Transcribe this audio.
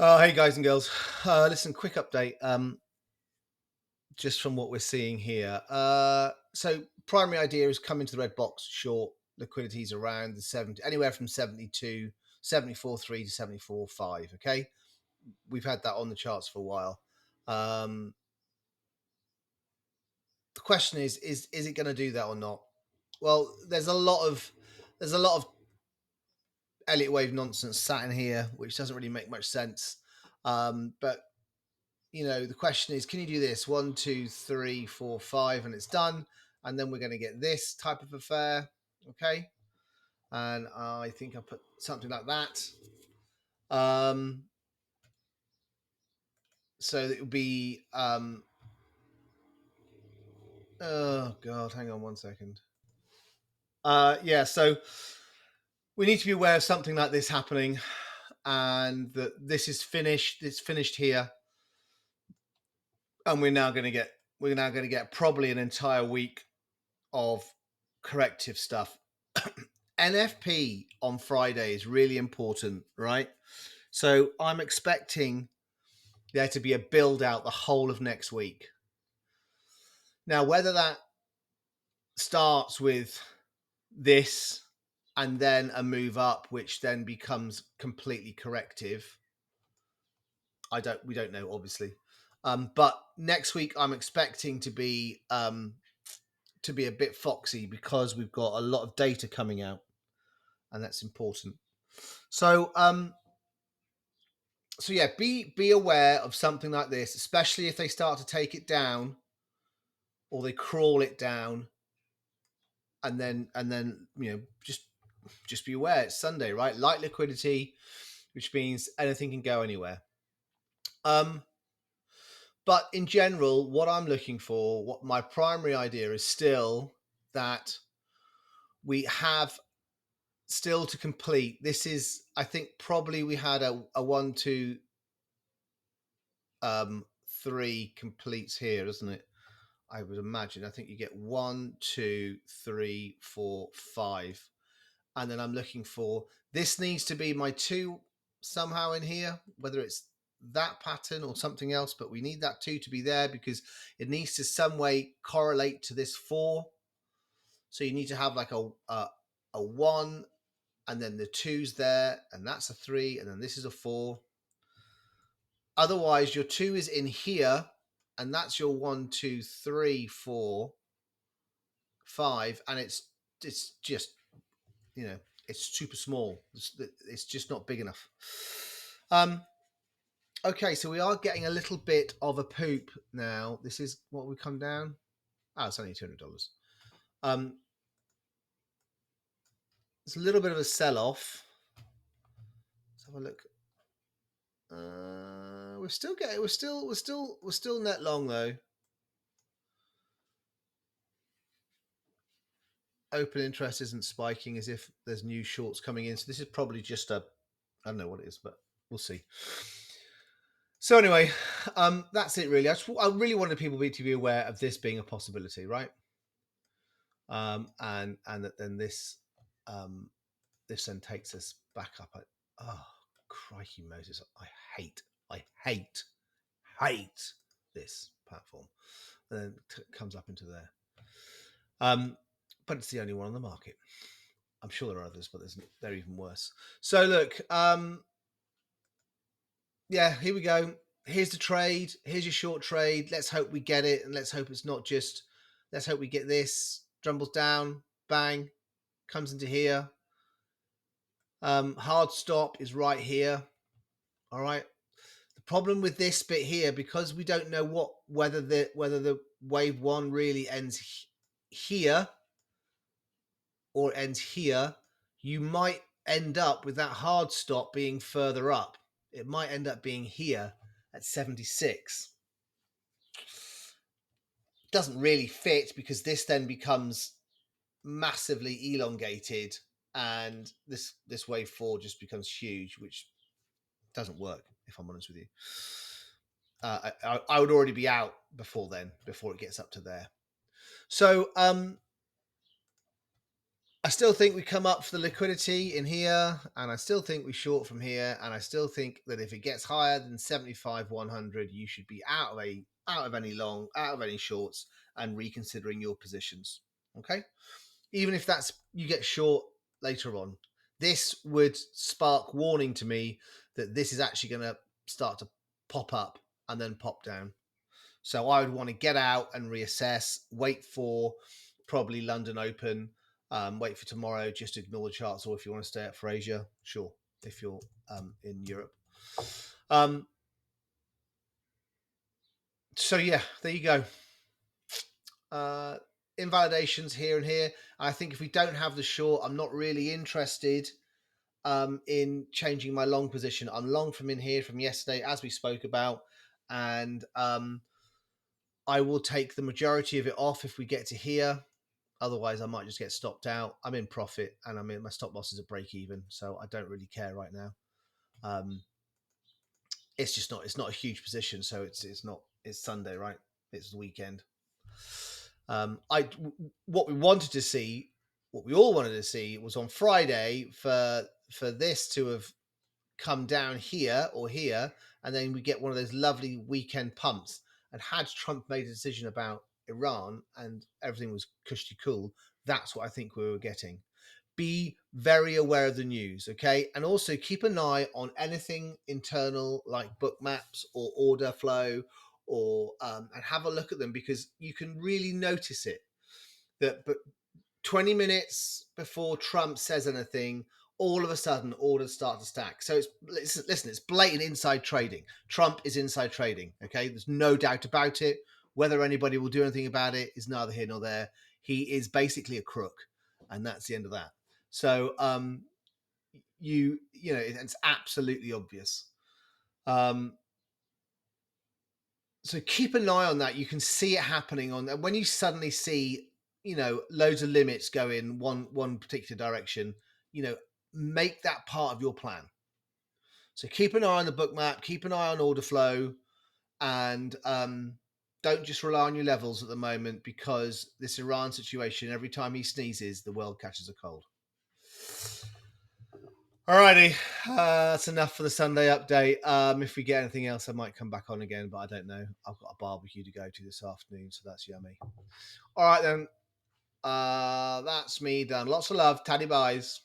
Hey guys and girls. Listen, quick update. Just from what we're seeing here. So primary idea is come into the red box short. Liquidity's around the 70, anywhere from 72, 74.3 to 74.5. Okay, we've had that on the charts for a while. The question is it going to do that or not? Well, there's a lot of Elliott wave nonsense sat in here, which doesn't really make much sense. But the question is, can you do this? 1, 2, 3, 4, 5, and it's done. And then we're going to get this type of affair. Okay. And I think I put something like that. So it would be, oh God, hang on 1 second. Yeah. So we need to be aware of something like this happening and that this is finished. It's finished here. And we're now going to get probably an entire week of corrective stuff. NFP on Friday is really important, right? So I'm expecting there to be a build out the whole of next week. Now, whether that starts with this and then a move up, which then becomes completely corrective, we don't know, obviously. But next week I'm expecting to be a bit foxy because we've got a lot of data coming out, and that's important. So yeah, be aware of something like this, especially if they start to take it down or they crawl it down, and then just be aware. It's Sunday, right? Light liquidity, which means anything can go anywhere. But in general, what I'm looking for, what my primary idea is still that we have still to complete. This is, I think, probably we had a 1, 2, 3 completes here, isn't it? I would imagine. I think you get 1, 2, 3, 4, 5. And then I'm looking for this needs to be my 2 somehow in here, whether it's that pattern or something else, but we need that 2 to be there because it needs to some way correlate to this 4. So you need to have like a 1, and then the 2's there, and that's a 3, and then this is a 4. Otherwise, your 2 is in here, and that's your 1, 2, 3, 4, 5, and it's just it's super small. It's just not big enough. Okay, so we are getting a little bit of a poop now. This is what we come down. Oh, it's only $200. It's a little bit of a sell-off. Let's have a look. We're still net long though. Open interest isn't spiking as if there's new shorts coming in. So this is probably just I don't know what it is, but we'll see. So anyway, that's it really. I really wanted people to be aware of this being a possibility, right? And that then this then takes us back up. Oh, crikey Moses! I hate this platform. And then comes up into there. But it's the only one on the market. I'm sure there are others, but they're even worse. So look, yeah, here we go. Here's the trade. Here's your short trade. Let's hope we get it, and let's hope it's not just. Let's hope we get this. Drumbles down, bang, comes into here. Hard stop is right here. All right. The problem with this bit here, because we don't know whether the wave 1 really ends here or ends here, you might end up with that hard stop being further up. It might end up being here at 76. Doesn't really fit because this then becomes massively elongated, and this wave 4 just becomes huge, which doesn't work, if I'm honest with you. I would already be out before it gets up to there. So I still think we come up for the liquidity in here, and I still think we short from here, and I still think that if it gets higher than 75 100, you should be out of any shorts, and reconsidering your positions. Okay, even if that's you get short later on, this would spark warning to me that this is actually going to start to pop up and then pop down. So I would want to get out and reassess, wait for probably London Open, wait for tomorrow, just ignore the charts, or if you want to stay up for Asia, sure, if you're in Europe. So yeah, there you go. Invalidations here and here. I think if we don't have the short, I'm not really interested in changing my long position. I'm long from in here from yesterday, as we spoke about, and I will take the majority of it off if we get to here. Otherwise, I might just get stopped out. I'm in profit, and I'm in my stop loss is a break even, so I don't really care right now. It's just not. It's not a huge position, so it's not. It's Sunday, right? It's the weekend. What we wanted to see, what we all wanted to see, was on Friday for this to have come down here or here, and then we get one of those lovely weekend pumps. And had Trump made a decision about Iran and everything was cushy cool, that's what I think we were getting. Be very aware of the news, okay? And also keep an eye on anything internal like book maps or order flow, or and have a look at them, because you can really notice it. But 20 minutes before Trump says anything, all of a sudden orders start to stack. So it's blatant inside trading. Trump is inside trading. Okay, there's no doubt about it. Whether anybody will do anything about it is neither here nor there. He is basically a crook, and that's the end of that. So you know it's absolutely obvious. So keep an eye on that. You can see it happening on when you suddenly see loads of limits go in one particular direction. Make that part of your plan. So keep an eye on the book map, keep an eye on order flow, and don't just rely on your levels at the moment, because this Iran situation, every time he sneezes, the world catches a cold. Alrighty, that's enough for the Sunday update. If we get anything else, I might come back on again, but I don't know. I've got a barbecue to go to this afternoon, so that's yummy. All right then, that's me done. Lots of love. Taddy byes.